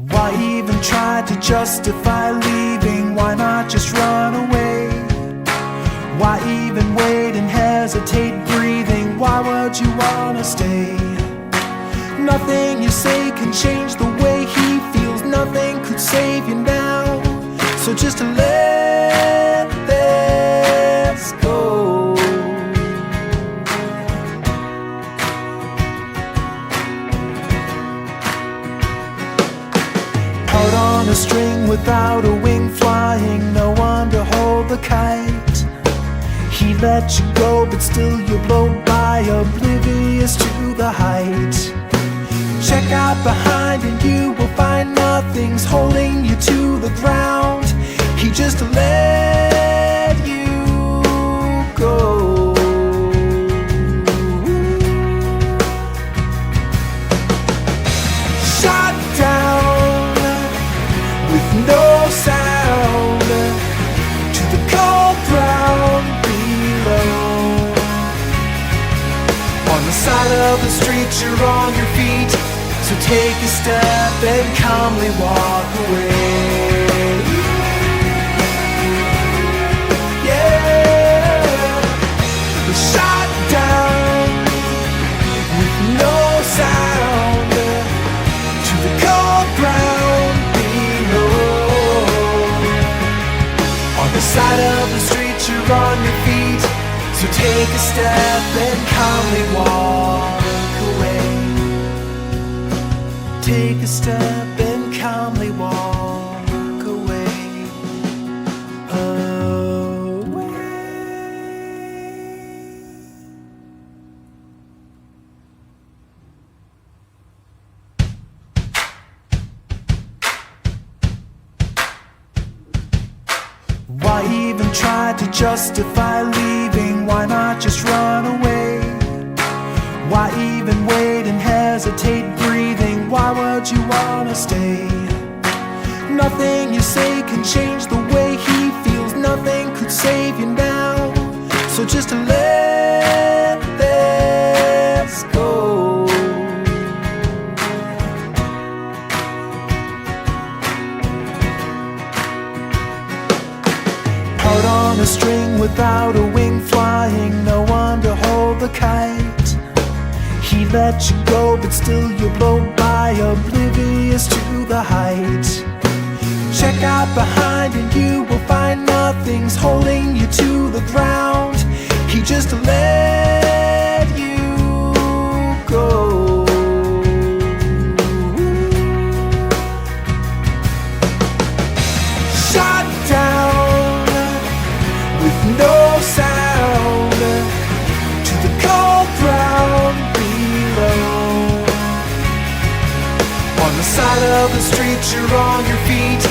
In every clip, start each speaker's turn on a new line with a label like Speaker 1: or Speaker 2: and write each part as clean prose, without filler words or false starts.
Speaker 1: Why even try to justify leaving? Why not just run away? Why even wait and hesitate breathing? Why would you wanna stay? Nothing you say can change the way he feels. Nothing could save you now. So just let this go. Out on a string without a wing flying, no one to hold the kite. He let you go, but still you blow by, oblivious to the height. Check out behind and you will find nothing's holding you to the ground. He just let you go. Shot down with no sound to the cold ground below. On the side of the street you're on your feet, so take a step and calmly walk away. Yeah, shot down with no sound to the cold ground below. On the side of the street you're on your feet, so take a step and calmly walk away. Take a step and calmly walk away. Why even try to justify leaving? Why not just run away? Why even wait and hesitate breathing? Why would you wanna stay? Nothing you say can change the way he feels. Nothing could save you now. So just let this go. Out on a string without a wing flying, no one to hold the kite. He let you go, but still you blow by, oblivious to the height. Check out behind and you will find nothing's holding you to the ground. He just let you go. Shot down with no sound to the cold ground below. On the side of the street you're on your feet,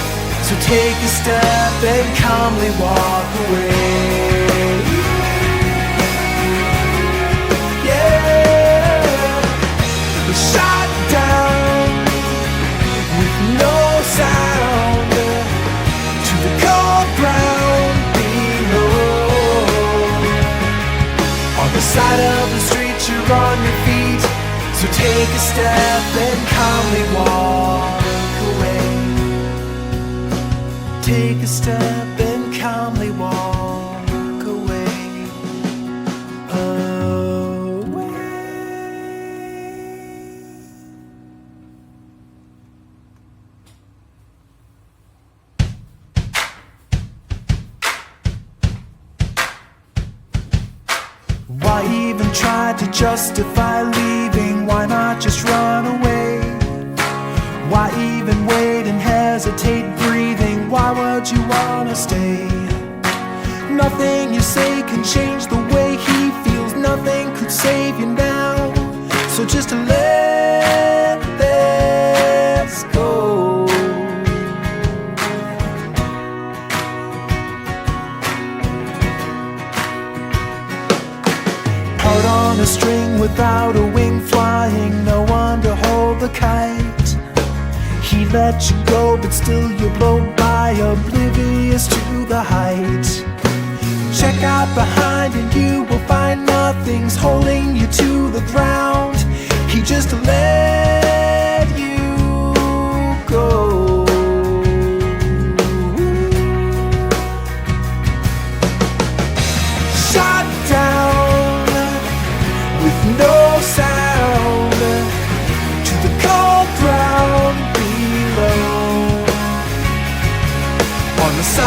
Speaker 1: so take a step and calmly walk away. Yeah, shot down with no sound to the cold ground below. On the side of the street you're on your feet, so take a step and calmly walk away. Take a step and calmly walk away. Why even try to justify leaving? Why not just run away? Why even wait and hesitate breathing? Why would you wanna stay? Nothing you say can change the way he feels. Nothing could save you now. So just let this go. Out on a string without a wing flying, no one to hold the kite. He let you go, but still you blow by, oblivious to the height. Check out behind and you will find nothing's holding you to the ground. He just let you go.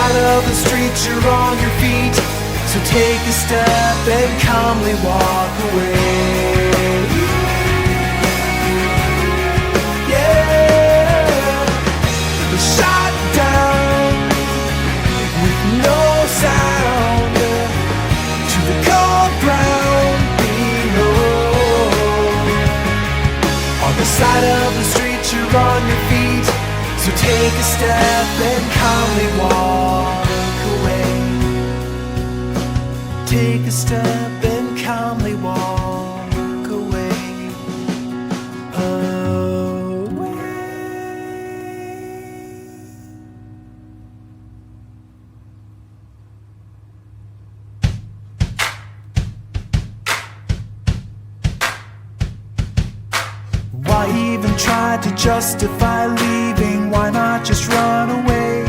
Speaker 1: side of the street, you're on your feet. So take a step and calmly walk away. Yeah, shot down with no sound to the cold ground below. On the side of the street, you're on your feet. So take a step and calmly walk away. Take a step and calmly walk away. Why even try to justify leaving? Why not just run away?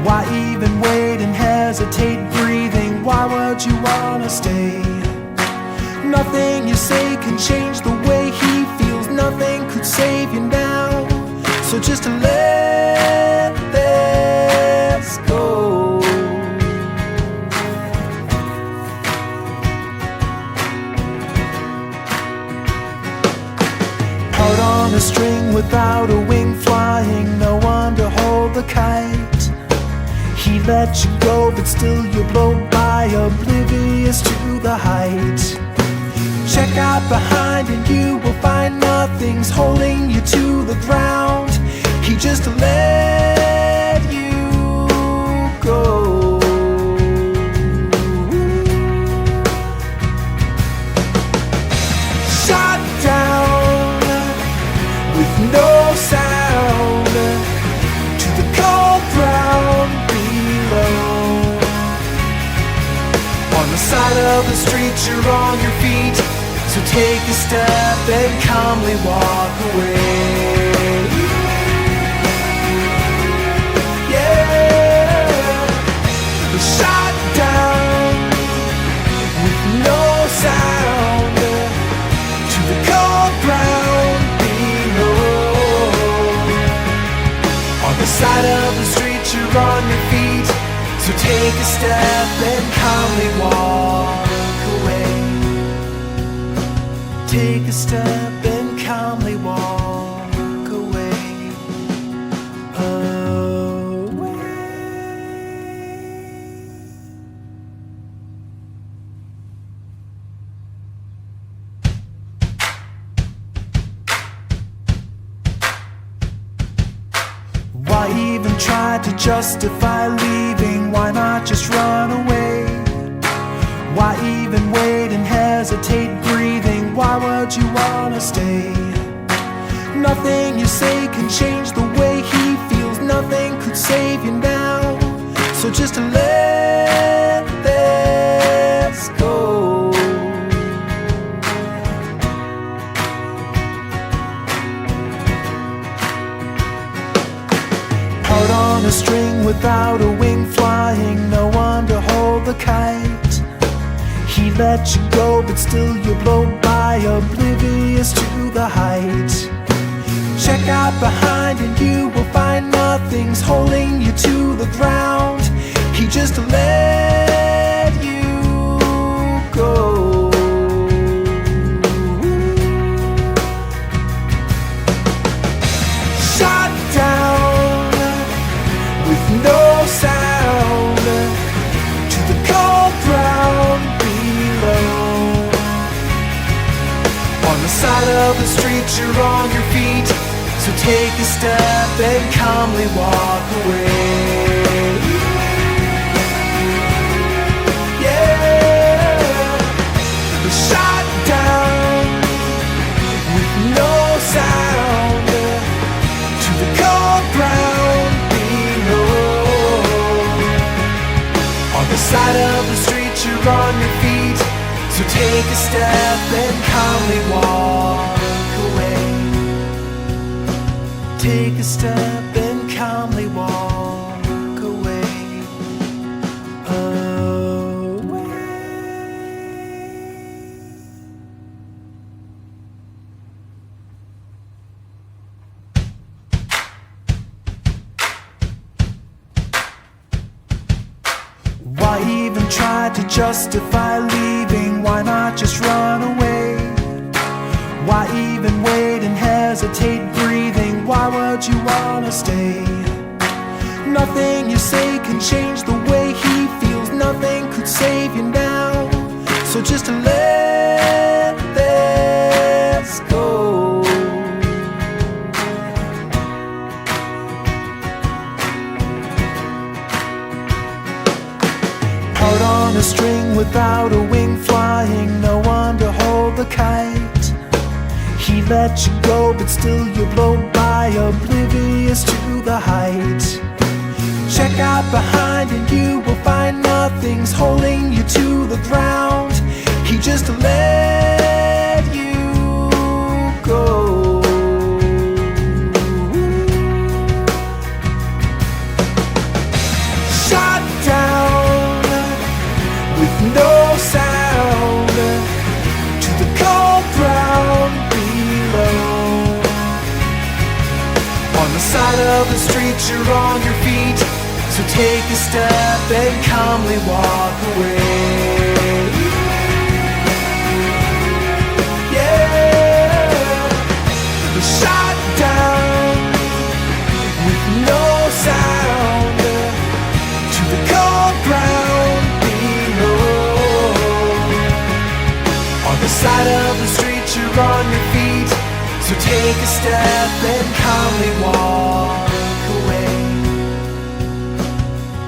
Speaker 1: Why even wait and hesitate breathing? Why would you wanna stay? Nothing you say can change the way he feels. Nothing could save you now. So just let this go. Out on a string without a wing flying, no one to hold the kite. He let you go, but still you blow by, oblivious to the height. Check out behind and you will find nothing's holding you to the ground. He just let you go. Shot down with no sound to the cold ground below. On the side of the street, you're on your feet. So take a step and calmly walk away. Yeah, shot down with no sound to the cold ground below. On the side of the street, you're on your feet. So take a step and calmly walk away. Take a step and calmly walk away. Why even try to justify leaving? Why not just run away? Why even wait and hesitate breathing? Why would you wanna stay? Nothing you say can change the way he feels. Nothing could save you now. So just let this go. Out on a string without a wing flying, no one to hold the kite. He let you go, but still you blow by, oblivious to the height. Check out behind and you will find nothing's holding you to the ground. He just let you go. Shot down with no sound to the cold ground below. On the side of the street, you're on your feet. So take a step and calmly walk away. Yeah, shot down with no sound to the cold ground below. On the side of the street, you're on your feet. So take a step and calmly walk away. Take a step and calmly walk away. justify leaving? Why not just run away? Why even wait and hesitate breathing? Why would you wanna stay? Nothing you say can change the way he feels. Nothing could save you now. So just let this go. Out on a string without a wing flying, no one to hold the kite. He let you go, but still you blow by, oblivious to the height. Check out behind and you will find nothing's holding you to the ground. He just let you go. Shot down with no sound to the cold ground below. On the side of the street you're on your feet, so take a step and calmly walk away. Yeah, shot down with no sound to the cold ground below. On the side of the street you're on your feet, so take a step and calmly walk away.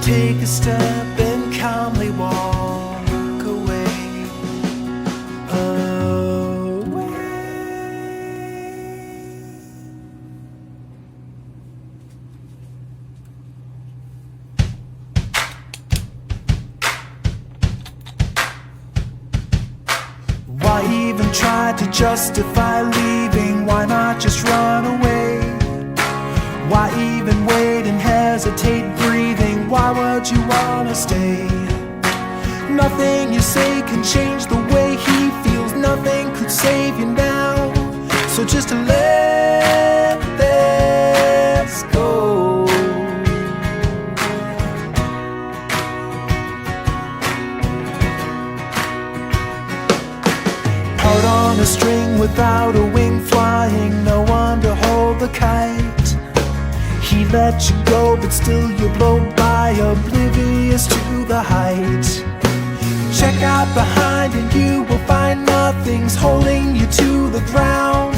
Speaker 1: Take a step and calmly walk away. Why even try to justify leaving? Why not just run away? Why even wait and hesitate breathing? Why would you wanna stay? Nothing you say can change the way he feels. Nothing could save you now. So just let this go. Out on a string without a wing flying, no one to hold the kite. He let you go, but still you blow by, oblivious to the height. Check out behind and you will find nothing's holding you to the ground.